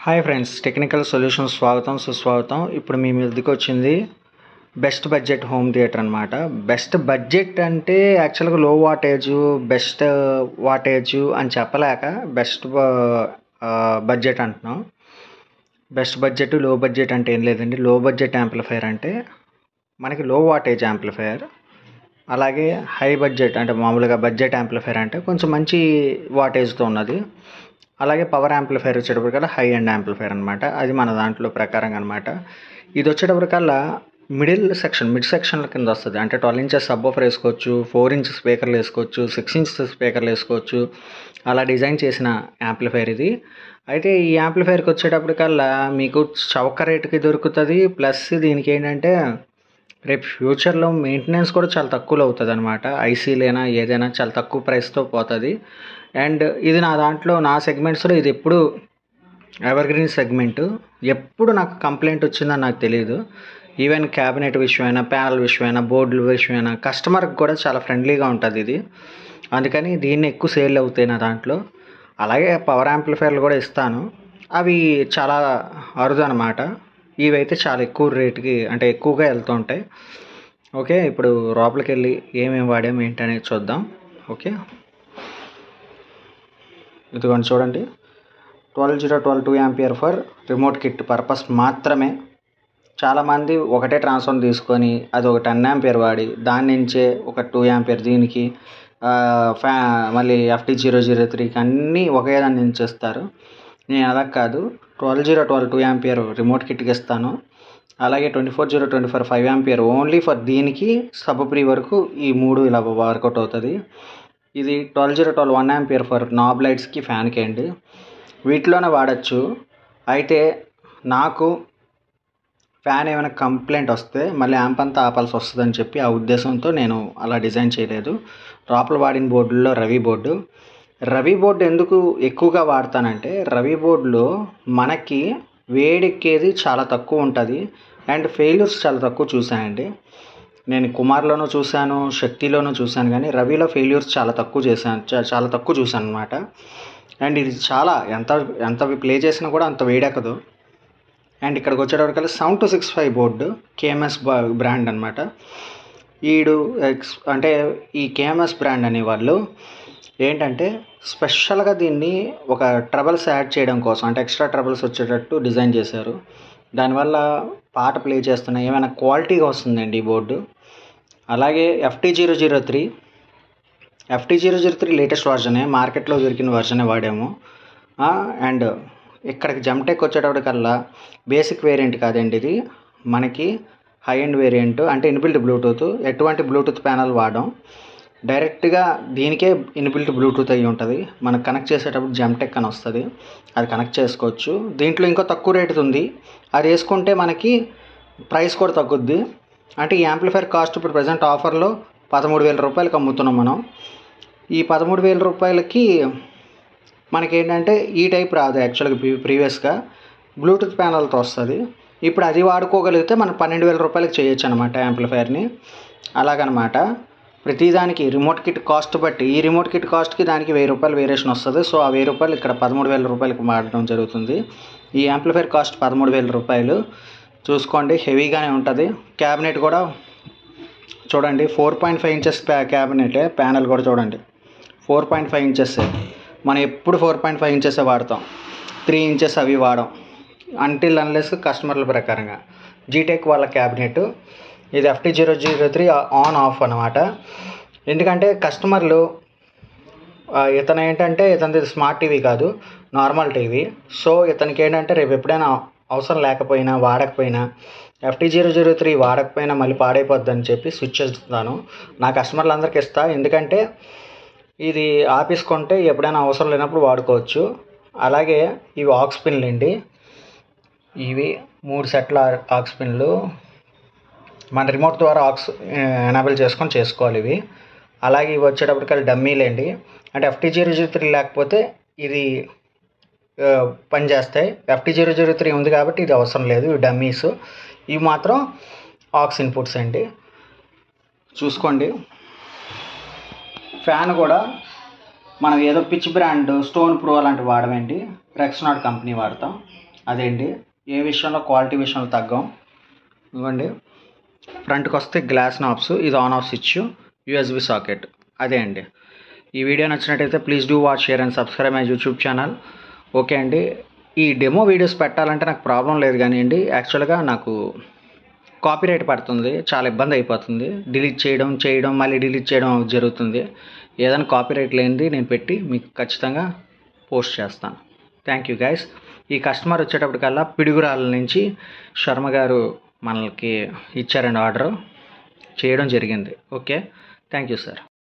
Hi friends, technical solutions స్వాగతం సుస్వాగతం. ఇప్పుడు మీ మీదకి వచ్చింది బెస్ట్ బడ్జెట్ హోమ్ థియేటర్ అనమాట. బెస్ట్ బడ్జెట్ అంటే యాక్చువల్గా లో వాటేజు బెస్ట్ వాటేజు అని చెప్పలేక బెస్ట్ బడ్జెట్ అంటున్నాం. బెస్ట్ బడ్జెట్ లో బడ్జెట్ అంటే ఏం లేదండి. లో బడ్జెట్ యాంప్లిఫైయర్ అంటే మనకి లో వాటేజ్ యాంప్లిఫైయర్, అలాగే హై బడ్జెట్ అంటే మామూలుగా బడ్జెట్ యాంప్లిఫైయర్ అంటే కొంచెం మంచి వాటేజ్తో ఉన్నది. అలాగే పవర్ యాంప్లిఫైయర్ వచ్చేటప్పటికల్లా హై అండ్ యాంప్లిఫైయర్ అనమాట. అది మన దాంట్లో ప్రకారంగా అనమాట. ఇది వచ్చేటప్పటికల్లా మిడ్ సెక్షన్ల కింద వస్తుంది. అంటే 12 ఇంచెస్ సబ్ ఆఫర్ వేసుకోవచ్చు, 4 ఇంచెస్ స్పీకర్లు వేసుకోవచ్చు, 6 ఇంచెస్ స్పీకర్లు వేసుకోవచ్చు. అలా డిజైన్ చేసిన యాంప్లిఫైయర్ ఇది. అయితే ఈ యాంప్లిఫైయర్కి వచ్చేటప్పటికల్లా మీకు చౌక రేటుకి దొరుకుతుంది. ప్లస్ దీనికి ఏంటంటే రేపు ఫ్యూచర్లో మెయింటెనెన్స్ కూడా చాలా తక్కువలో అవుతుంది అనమాట. ఐసీలైనా ఏదైనా చాలా తక్కువ ప్రైస్తో పోతుంది. అండ్ ఇది నా సెగ్మెంట్స్లో ఇది ఎప్పుడు ఎవర్గ్రీన్ సెగ్మెంట్. ఎప్పుడు నాకు కంప్లైంట్ వచ్చిందని నాకు తెలియదు. ఈవెన్ క్యాబినెట్ విషయమైనా, ప్యానల్ విషయమైనా, బోర్డుల విషయమైనా కస్టమర్కి కూడా చాలా ఫ్రెండ్లీగా ఉంటుంది ఇది. అందుకని దీన్ని ఎక్కువ సేల్ అవుతాయి నా దాంట్లో. అలాగే పవర్ యాంప్లిఫైర్లు కూడా ఇస్తాను. అవి చాలా అరుదు అనమాట. ఇవైతే చాలా ఎక్కువ రేటుకి అంటే ఎక్కువగా వెళ్తూ ఉంటాయి. ఓకే, ఇప్పుడు లోపలికి వెళ్ళి ఏమేమి వాడాము ఏంటనేది చూద్దాం. ఓకే, ఇదిగోండి చూడండి. 12012 2 ampere for remote kit purpose మాత్రమే. చాలామంది ఒకటే ట్రాన్స్ఫార్మర్ తీసుకొని అది ఒక 10 యాంపియర్ వాడి దాని నుంచే ఒక 2 యాంపియర్ దీనికి మళ్ళీ FT003కి అన్నీ ఒకే దాన్ని నుంచి ఇస్తారు. నేను అలా కాదు. 12012 2 యాంపియర్ రిమోట్ కిట్కి ఇస్తాను. అలాగే 24024 5 యాంపియర్ ఓన్లీ ఫర్ దీనికి సబ్ ప్రీ వరకు ఈ 3 ఇలా వర్కౌట్ అవుతుంది. ఇది 12012 1 యాంపియర్ ఫర్ నాబ్ లైట్స్కి, ఫ్యాన్కి అండి. వీటిలోనే వాడచ్చు. అయితే నాకు ఫ్యాన్ ఏమైనా కంప్లైంట్ వస్తే మళ్ళీ యాంప్ అంతా ఆపాల్సి వస్తుందని చెప్పి ఆ ఉద్దేశంతో నేను అలా డిజైన్ చేయలేదు. లోపల వాడిన బోర్డుల్లో రవి బోర్డు ఎందుకు ఎక్కువగా వాడతానంటే, రవి బోర్డులో మనకి వేడెక్కేది చాలా తక్కువ ఉంటుంది అండ్ ఫెయిల్యూర్స్ చాలా తక్కువ చూసానండి. నేను కుమార్లోనూ చూశాను, శక్తిలోనూ చూశాను, కానీ రవిలో ఫెయిల్యూర్స్ చాలా తక్కువ చూశాను అనమాట. అండ్ ఇది చాలా ఎంత ప్లే చేసినా కూడా అంత వేడెక్కదు. అండ్ ఇక్కడికి వచ్చేటప్పటికల్లా 7265 బోర్డు KMS బ్రాండ్ అనమాట. అంటే ఈ KMS బ్రాండ్ అనేవాళ్ళు ఏంటంటే స్పెషల్గా దీన్ని ఒక ట్రబుల్స్ యాడ్ చేయడం కోసం, అంటే ఎక్స్ట్రా ట్రబుల్స్ వచ్చేటట్టు డిజైన్ చేశారు. దానివల్ల పాట ప్లే చేస్తున్న ఏమైనా క్వాలిటీగా వస్తుందండి ఈ బోర్డు. అలాగే FT003 లేటెస్ట్ వర్జనే, మార్కెట్లో దొరికిన వర్జనే వాడాము. అండ్ ఇక్కడికి జమ్టెక్ వచ్చేటప్పటికల్లా బేసిక్ వేరియంట్ కాదండి, ఇది మనకి హై ఎండ్ వేరియంట్. అంటే ఇన్బిల్ట్ బ్లూటూత్, ఎటువంటి బ్లూటూత్ ప్యానల్ వాడడం, డైరెక్ట్గా దీనికే ఇన్బిల్ట్ బ్లూటూత్ అయ్యి ఉంటుంది. మనకు కనెక్ట్ చేసేటప్పుడు జమ్టెక్ అని వస్తుంది, అది కనెక్ట్ చేసుకోవచ్చు. దీంట్లో ఇంకో తక్కువ రేటుది ఉంది, అది వేసుకుంటే మనకి ప్రైస్ కూడా తగ్గుద్ది. అంటే ఈ యాంప్లిఫైర్ కాస్ట్ ఇప్పుడు ప్రజెంట్ ఆఫర్లో 13,000 రూపాయలకి అమ్ముతున్నాం మనం. ఈ 13,000 రూపాయలకి మనకేంటంటే ఈ టైప్ రాదు. యాక్చువల్గా ప్రీవియస్గా బ్లూటూత్ ప్యానల్తో వస్తుంది. ఇప్పుడు అది వాడుకోగలిగితే మనం 12,000 రూపాయలకి చేయొచ్చు అనమాట యాంప్లిఫైర్ని. అలాగనమాట ప్రతిదానికి రిమోట్ కిట్ కాస్ట్ బట్టి, ఈ రిమోట్ కిట్ కాస్ట్కి దానికి 1000 రూపాయలు వేరియేషన్ వస్తుంది. సో ఆ 1000 రూపాయలు ఇక్కడ 13,000 రూపాయలకి వాడడం జరుగుతుంది. ఈ యాంప్లిఫైర్ కాస్ట్ 13,000 రూపాయలు. చూసుకోండి, హెవీగానే ఉంటుంది. క్యాబినెట్ కూడా చూడండి, 4.5 ఇంచెస్ క్యాబినెటే. ప్యానల్ కూడా చూడండి 4.5 ఇంచెస్. మనం ఎప్పుడు 4.5 ఇంచెస్ వాడతాం, 3 ఇంచెస్ అవి వాడం అంటిల్ అన్లెస్ కస్టమర్ల ప్రకారంగా. జీటెక్ వాళ్ళ క్యాబినెట్ ఇది. FT003 ఆన్ ఆఫ్ అనమాట. ఎందుకంటే కస్టమర్లు ఇతనిది స్మార్ట్ టీవీ కాదు, నార్మల్ టీవీ. సో ఇతనికి ఏంటంటే రేపు ఎప్పుడైనా అవసరం లేకపోయినా వాడకపోయినా, FT003 వాడకపోయినా మళ్ళీ పాడైపోద్దని చెప్పి స్విచ్ ఇస్తాను. నా కస్టమర్లందరికీ ఇస్తా. ఎందుకంటే ఇది ఆపేసుకుంటే ఎప్పుడైనా అవసరం లేనప్పుడు వాడుకోవచ్చు. అలాగే ఇవి ఆక్స్ పిన్లు అండి. ఇవి 3 సెట్ల ఆక్స్ పిన్లు. మన రిమోట్ ద్వారా ఆక్స్ ఎనేబుల్ చేసుకోవాలి ఇవి. అలాగే ఇవి వచ్చేటప్పటికల్లా డమ్మీలు అండి. అంటే FT003 లేకపోతే ఇది పనిచేస్తాయి. FT003 ఉంది కాబట్టి ఇది అవసరం లేదు. ఇవి డమ్మీస్. ఇవి మాత్రం ఆక్స్ ఇన్పుట్స్ అండి. చూసుకోండి. ఫ్యాన్ కూడా మనం ఏదో పిచ్ బ్రాండ్, స్టోన్ ప్రో అలాంటివి వాడమండి. రెక్స్నాట్ కంపెనీ వాడతాం. అదే అండి, ఏ విషయంలో క్వాలిటీ విషయంలో తగ్గం. ఇవ్వండి, ఫ్రంట్కి వస్తే గ్లాస్ నాబ్స్, ఇది on off switch, USB socket. అదే అండి. ఈ వీడియో నచ్చినట్టయితే please do watch, share and subscribe my YouTube channel. Okay అండి. ఈ డెమో వీడియోస్ పెట్టాలంటే నాకు ప్రాబ్లం లేదు కానీ అండి, యాక్చువల్గా నాకు కాపీరైట్ పడుతుంది, చాలా ఇబ్బంది అయిపోతుంది. డిలీట్ చేయడం మళ్ళీ డిలీట్ చేయడం జరుగుతుంది. ఏదైనా కాపీరైట్ లేనిది నేను పెట్టి మీకు ఖచ్చితంగా పోస్ట్ చేస్తాను. Thank you guys. ఈ కస్టమర్ వచ్చేటప్పటికల్లా పిడుగురాళ్ళ నుంచి శర్మ గారు మనకి ఇచ్చారండి, ఆర్డర్ చేయడం జరిగింది. Okay, thank you sir.